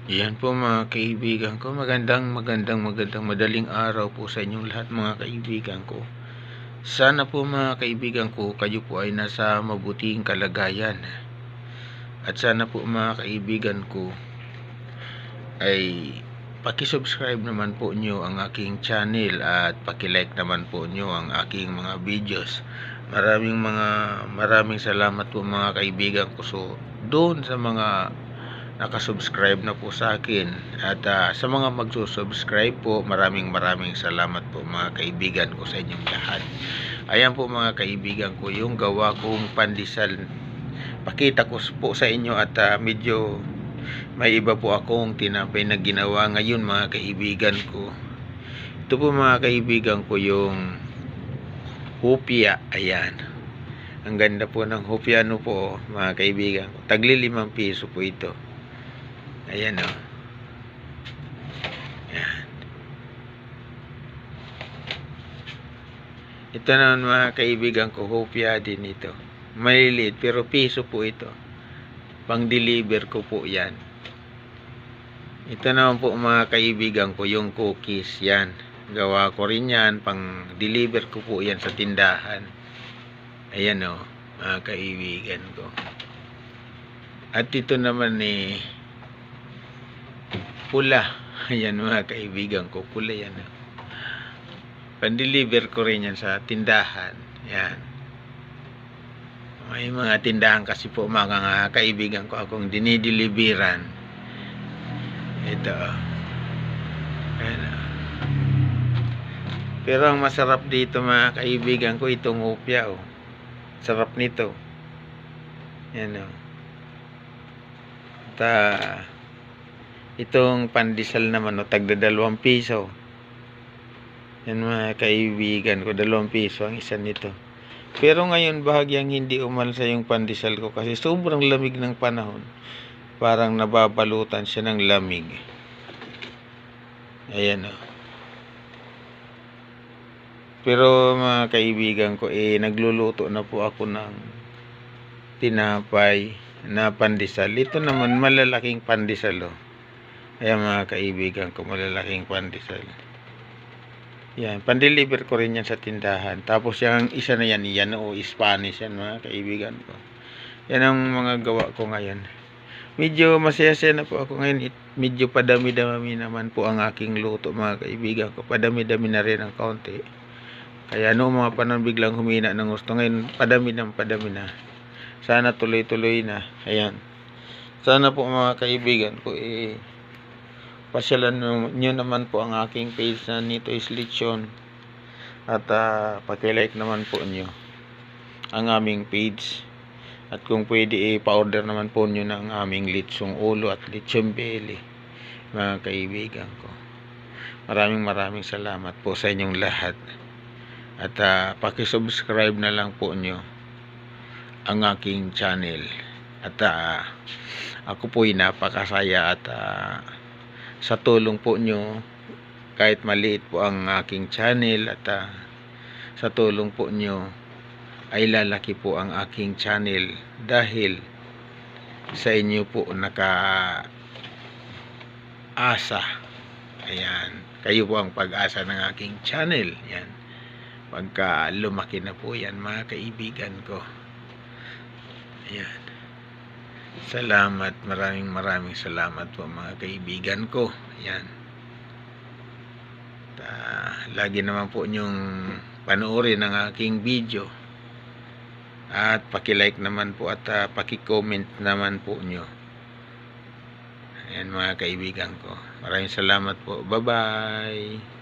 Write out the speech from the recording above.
Iyan po mga kaibigan ko, magandang madaling araw po sa inyong lahat mga kaibigan ko. Sana po mga kaibigan ko, kayo po ay nasa mabuting kalagayan. At sana po mga kaibigan ko ay paki-subscribe naman po nyo ang aking channel at paki-like naman po nyo ang aking mga videos. Maraming salamat po mga kaibigan ko. So, doon sa mga nakasubscribe na po sa akin at sa mga magsusubscribe po, maraming salamat po mga kaibigan ko sa inyong lahat. Ayan po mga kaibigan ko, yung gawa kong pandesal, pakita ko po sa inyo at medyo may iba po akong tinapay na ginawa ngayon mga kaibigan ko. Ito po mga kaibigan ko yung hopia. Ayan, ang ganda po ng hopia po mga kaibigan ko. Tagli 5 piso po ito. Ayan o. Ayan. Ito naman mga kaibigan ko, hopia din ito. Maliliit pero piso po ito. Pang deliver ko po yan. Ito naman po mga kaibigan ko, yung cookies yan. Gawa ko rin yan, pang deliver ko po yan sa tindahan. Ayan o mga kaibigan ko. At ito naman pula. Ayan mga kaibigan ko, pula yan. Pan-deliver ko rin yan sa tindahan. Yan. May mga tindahan kasi po mga kaibigan ko akong dinideliveran. Ito. Ayan. Pero ang masarap dito mga kaibigan ko, itong hopia o. Sarap nito. Yan o. Itong pandesal naman tagda 2 piso. Yan mga kaibigan ko, 2 piso ang isa nito. Pero ngayon bahagyang hindi umalsa yung pandesal ko kasi sobrang lamig ng panahon. Parang nababalutan siya ng lamig. Ayan o. Pero mga kaibigan ko, nagluluto na po ako ng tinapay na pandesal. Ito naman malalaking pandesal o. Ayan mga kaibigan ko, malalaking pandesal. Yan, pan-deliver ko rin yan sa tindahan. Tapos yung isa na yan o Spanish yan mga kaibigan ko. Yan ang mga gawa ko ngayon. Medyo masaya-saya na po ako ngayon. Medyo padami-dami naman po ang aking luto mga kaibigan ko. Padami-dami na rin ang kaunti. Kaya mga panahon biglang humina ng gusto. Ngayon padami na. Sana tuloy-tuloy na. Ayan. Sana po mga kaibigan ko pasyalan nyo naman po ang aking page na Nito is Lechon at paki-like naman po nyo ang aming page at kung pwede pa-order naman po nyo ng aming lechong ulo at lechong belly mga kaibigan ko. Maraming salamat po sa inyong lahat at paki-subscribe na lang po nyo ang aking channel at ako po'y napakasaya at sa tulong po nyo, kahit maliit po ang aking channel at sa tulong po nyo ay lalaki po ang aking channel dahil sa inyo po naka-asa. Ayan, kayo po ang pag-asa ng aking channel. Yan, pagka lumaki na po yan mga kaibigan ko. Ayan. Salamat, maraming salamat po mga kaibigan ko. Yan. Lagi naman po nyong panoorin ang aking video. At paki-like naman po at paki-comment naman po nyo. Ayan mga kaibigan ko. Maraming salamat po. Bye-bye.